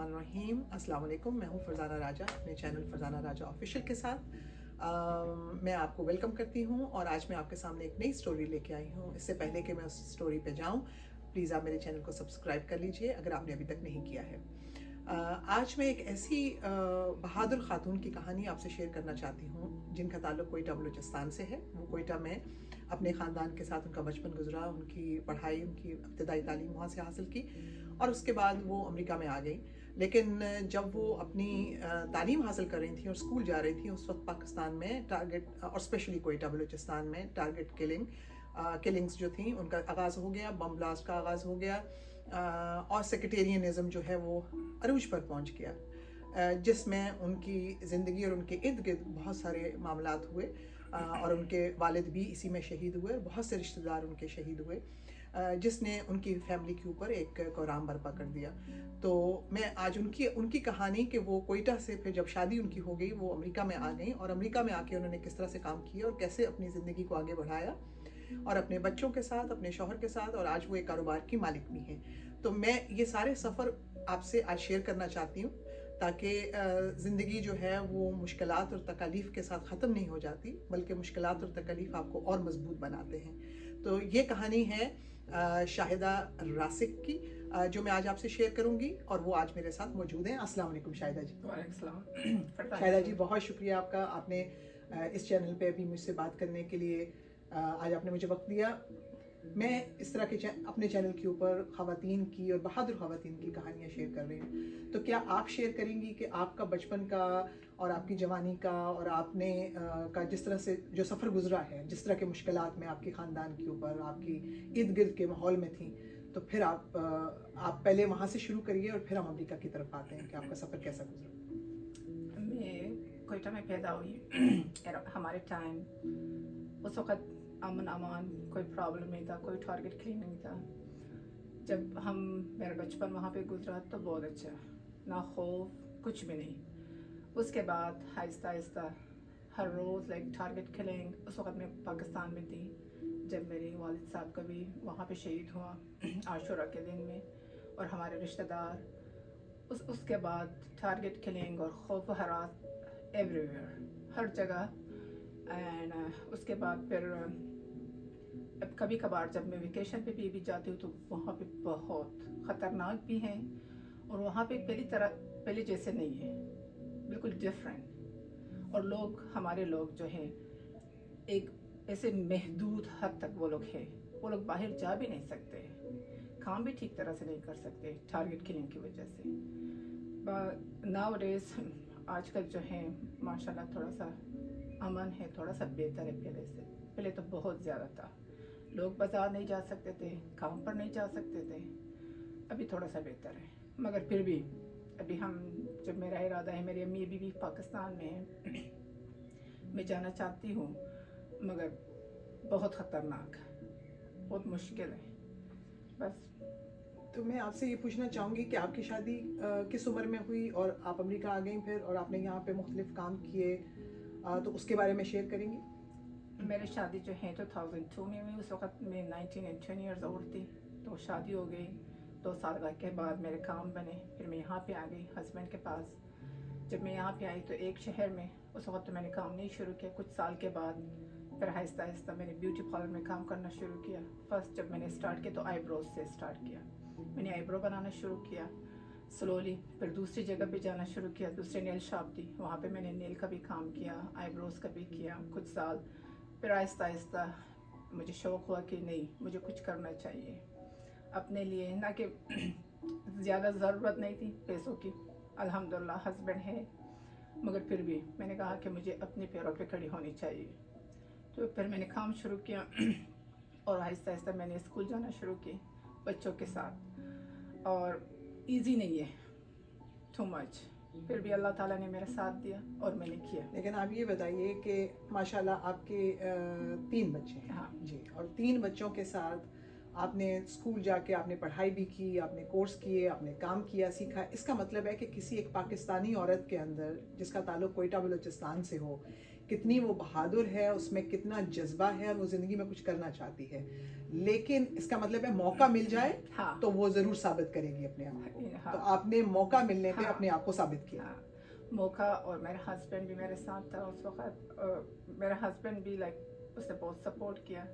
बिस्मिल्लाहिर्रहमानिर्रहीम। अस्सलाम वालेकुम। मैं हूँ फरजाना राजा अपने चैनल फरजाना राजा ऑफिशियल के साथ। मैं आपको वेलकम करती हूँ और आज मैं आपके सामने एक नई स्टोरी लेके आई हूँ। इससे पहले कि मैं उस स्टोरी पे जाऊँ, प्लीज़ आप मेरे चैनल को सब्सक्राइब कर लीजिए अगर आपने अभी तक नहीं किया है। आज मैं एक ऐसी बहादुर खातून की कहानी आपसे शेयर करना चाहती हूँ जिनका ताल्लुक़ कोयटा बलूचिस्तान से है। वो कोयटा में अपने ख़ानदान के साथ उनका बचपन गुजरा, उनकी पढ़ाई, उनकी इब्तदाई तालीम वहाँ से हासिल की और उसके बाद वो अमेरिका में आ गई। लेकिन जब वो अपनी तालीम हासिल कर रही थी और स्कूल जा रही थी, उस वक्त पाकिस्तान में टारगेट और स्पेशली कोयटा बलूचिस्तान में टारगेट किलिंग्स जो थी उनका आगाज़ हो गया, बम ब्लास्ट का आगाज़ हो गया और सेक्रेटेरियनिज़म जो है वो अरूज पर पहुंच गया, जिसमें उनकी ज़िंदगी और उनके इर्द गिर्द बहुत सारे मामलात हुए और उनके वालिद भी इसी में शहीद हुए, बहुत से रिश्तेदार उनके शहीद हुए, जिसने उनकी फैमिली के ऊपर एक कोहराम बर्पा कर दिया। तो मैं आज उनकी कहानी कि वो कोयटा से फिर जब शादी उनकी हो गई वो अमेरिका में आ गई और अमेरिका में आके उन्होंने किस तरह से काम किया और कैसे अपनी ज़िंदगी को आगे बढ़ाया और अपने बच्चों के साथ, अपने शौहर के साथ, और आज वो एक कारोबार की मालिक भी हैं। तो मैं ये सारे सफ़र आपसे आज शेयर करना चाहती हूँ ताकि ज़िंदगी जो है वो मुश्किलात और तकालीफ़ के साथ ख़त्म नहीं हो जाती, बल्कि मुश्किलात और तकालीफ़ आपको और मजबूत बनाते हैं। तो ये कहानी है शाहिदा रासिक की, जो मैं आज आपसे शेयर करूंगी और वो आज मेरे साथ मौजूद हैं। अस्सलाम वालेकुम शाहिदा जी। वालेकुम। शाहिदा जी, बहुत शुक्रिया आपका, आपने इस चैनल पे अभी मुझसे बात करने के लिए आज आपने मुझे वक्त दिया। मैं इस तरह के अपने चैनल के ऊपर ख़वातीन की और बहादुर ख़वातीन की कहानियाँ शेयर कर रही हूँ। तो क्या आप शेयर करेंगी कि आपका बचपन का और आपकी जवानी का और आपने का जिस तरह से जो सफ़र गुजरा है, जिस तरह के मुश्किलात में आपके ख़ानदान के ऊपर, आपकी इर्द गिर्द के माहौल में थी, तो फिर आप पहले वहाँ से शुरू करिए और फिर हम अमेरिका की तरफ आते हैं कि आपका सफ़र कैसा गुजरा। मैं कोयटा में पैदा हुई। हमारे टाइम उस वक़्त अमन अमान, कोई प्रॉब्लम नहीं था, कोई टारगेट क्लीन नहीं था। जब मेरा बचपन वहाँ पे गुजरा तो बहुत अच्छा, ना खौफ, कुछ भी नहीं। उसके बाद आहिस्ता आहिस्ता हर रोज़ टारगेट किलिंग। उस वक़्त मैं पाकिस्तान में थी जब मेरे वालिद साहब का भी वहाँ पे शहीद हुआ आशुरा के दिन में, और हमारे रिश्तेदार। उसके बाद टारगेट किलिंग और खौफ हरास एवरीवेयर, हर जगह। एंड उसके बाद फिर अब कभी कभार जब मैं वेकेशन पे भी जाती हूँ तो वहाँ पे बहुत ख़तरनाक भी हैं और वहाँ पे पहले जैसे नहीं है, बिल्कुल डिफरेंट। और हमारे लोग जो हैं एक ऐसे महदूद हद तक वो लोग बाहर जा भी नहीं सकते, काम भी ठीक तरह से नहीं कर सकते टारगेट किलिंग की वजह से। नाउअडेज आजकल जो है माशाल्लाह थोड़ा सा अमन है, थोड़ा सा बेहतर है पहले से। पहले तो बहुत ज़्यादा था, लोग बाज़ार नहीं जा सकते थे, काम पर नहीं जा सकते थे। अभी थोड़ा सा बेहतर है, मगर फिर भी अभी जब मेरा इरादा है, मेरी अम्मी अभी भी पाकिस्तान में है, मैं जाना चाहती हूँ, मगर बहुत ख़तरनाक, बहुत मुश्किल है बस। तो मैं आपसे ये पूछना चाहूँगी कि आपकी शादी किस उम्र में हुई और आप अमेरिका आ गई फिर, और आपने यहाँ पे मुख्तलिफ काम किए, तो उसके बारे में शेयर करेंगी। मेरी शादी जो है 2002 में हुई। उस वक़्त मैं 19 and 20 ईयर्स ओल्ड थी। तो शादी हो गई, 2 साल के बाद मेरे काम बने, फिर मैं यहाँ पे आ गई हस्बैंड के पास। जब मैं यहाँ पे आई तो एक शहर में, उस वक़्त तो मैंने काम नहीं शुरू किया। कुछ साल के बाद फिर आहिस्ता आहिस्ता मैंने ब्यूटी पार्लर में काम करना शुरू किया। फर्स्ट जब मैंने स्टार्ट किया तो आईब्रोज से स्टार्ट किया, मैंने आईब्रो बनाना शुरू किया स्लोली। फिर दूसरी जगह पे जाना शुरू किया, दूसरे नेल शॉप थी, वहाँ पे मैंने नेल का भी काम किया, आईब्रोज का भी किया कुछ साल। फिर आहिस्ता आहिस्ता मुझे शौक़ हुआ कि नहीं, मुझे कुछ करना चाहिए अपने लिए, ना कि ज़्यादा ज़रूरत नहीं थी पैसों की, अल्हम्दुलिल्लाह हस्बैंड है, मगर फिर भी मैंने कहा कि मुझे अपने पैरों पे खड़ी होनी चाहिए। तो फिर मैंने काम शुरू किया और आहिस्ता आहिस्ता मैंने स्कूल जाना शुरू की बच्चों के साथ। और इजी नहीं है, टू मच, फिर भी अल्लाह ताला ने मेरा साथ दिया और मैंने किया। लेकिन आप ये बताइए कि माशाल्लाह आपके 3 बच्चे हैं। हाँ जी, और 3 बच्चों के साथ آپ نے اسکول جا کے آپ نے پڑھائی بھی کی, آپ نے کورس کیے, آپ نے کام کیا, سیکھا. اس کا مطلب ہے کہ کسی ایک پاکستانی عورت کے اندر جس کا تعلق کوئٹہ بلوچستان سے ہو, کتنی وہ بہادر ہے, اس میں کتنا جذبہ ہے اور وہ زندگی میں کچھ کرنا چاہتی ہے. لیکن اس کا مطلب ہے موقع مل جائے تو وہ ضرور ثابت کرے گی اپنے آپ کو. تو آپ نے موقع ملنے پہ اپنے آپ کو ثابت کیا. موقع, اور میرا ہسبینڈ بھی میرے ساتھ تھا اس وقت. میرا ہسبینڈ بھی اس نے بہت سپورٹ کیا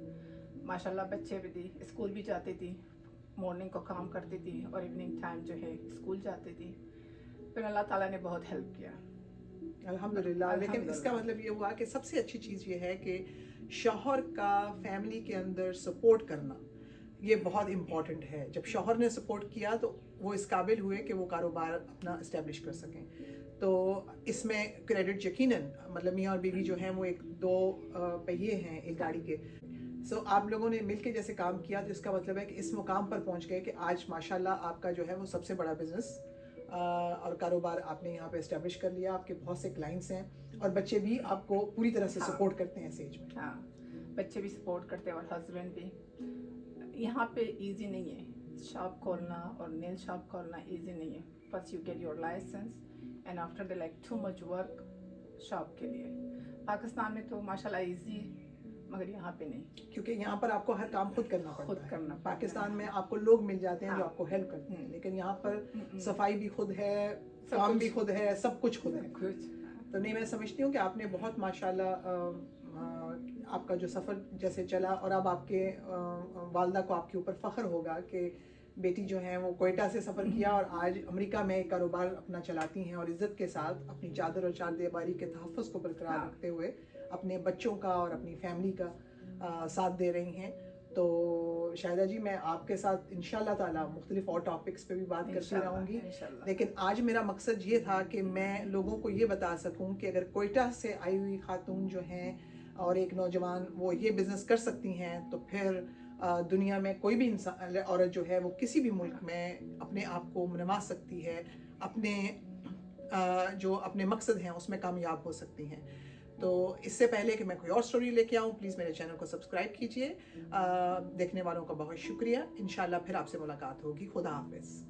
ماشاء اللہ. بچے بھی تھی, اسکول بھی جاتی تھی, مارننگ کو کام کرتی تھی اور ایوننگ ٹائم جو ہے اسکول جاتی تھی. پھر اللہ تعالیٰ نے بہت ہیلپ کیا الحمدللہ. لیکن اس کا مطلب یہ ہوا کہ سب سے اچھی چیز یہ ہے کہ شوہر کا فیملی کے اندر سپورٹ کرنا یہ بہت امپورٹنٹ ہے. جب شوہر نے سپورٹ کیا تو وہ اس قابل ہوئے کہ وہ کاروبار اپنا اسٹیبلش کر سکیں. تو اس میں کریڈٹ یقیناً, مطلب میاں اور بیوی جو ہیں وہ ایک دو پہیے ہیں ایک گاڑی کے. سو آپ لوگوں نے مل کے جیسے کام کیا تو اس کا مطلب ہے کہ اس مقام پر پہنچ گئے کہ آج ماشاءاللہ آپ کا جو ہے وہ سب سے بڑا بزنس اور کاروبار آپ نے یہاں پہ اسٹیبلش کر لیا. آپ کے بہت سے کلائنٹس ہیں اور بچے بھی آپ کو پوری طرح سے سپورٹ کرتے ہیں اس ایج میں. ہاں, بچے بھی سپورٹ کرتے ہیں اور ہسبینڈ بھی. یہاں پہ ایزی نہیں ہے شاپ کھولنا, اور نیل شاپ کھولنا ایزی نہیں ہے. First you get your licence and after they like to much work shop کے لیے. پاکستان میں تو ماشاء اللہ ایزی, مگر یہاں پہ نہیں, کیونکہ یہاں پر آپ کو ہر کام خود کرنا پڑتا ہے. کرنا پاکستان میں آپ کو لوگ مل جاتے ہیں جو آپ کو ہیلپ کرتے ہیں, لیکن یہاں پر صفائی بھی خود ہے, کام بھی خود ہے, سب کچھ خود ہے. تو نہیں, میں سمجھتی ہوں کہ آپ نے بہت ماشاءاللہ آپ کا جو سفر جیسے چلا, اور اب آپ کے والدہ کو آپ کے اوپر فخر ہوگا کہ بیٹی جو ہیں وہ کوئٹہ سے سفر کیا اور آج امریکہ میں ایک کاروبار اپنا چلاتی ہیں, اور عزت کے ساتھ اپنی چادر اور چار دیواری کے تحفظ کو برقرار رکھتے ہوئے اپنے بچوں کا اور اپنی فیملی کا ساتھ دے رہی ہیں. تو شاہدہ جی, میں آپ کے ساتھ انشاءاللہ تعالیٰ مختلف اور ٹاپکس پہ بھی بات کرتی رہوں گی, لیکن آج میرا مقصد یہ تھا کہ میں لوگوں کو یہ بتا سکوں کہ اگر کوئٹہ سے آئی ہوئی خاتون جو ہیں اور ایک نوجوان وہ یہ بزنس کر سکتی ہیں, تو پھر دنیا میں کوئی بھی انسان عورت جو ہے وہ کسی بھی ملک میں اپنے آپ کو منوا سکتی ہے, اپنے جو اپنے مقصد ہیں اس میں کامیاب ہو سکتی ہیں. تو اس سے پہلے کہ میں کوئی اور سٹوری لے کے آؤں, پلیز میرے چینل کو سبسکرائب کیجئے. دیکھنے والوں کا بہت شکریہ. انشاءاللہ پھر آپ سے ملاقات ہوگی. خدا حافظ.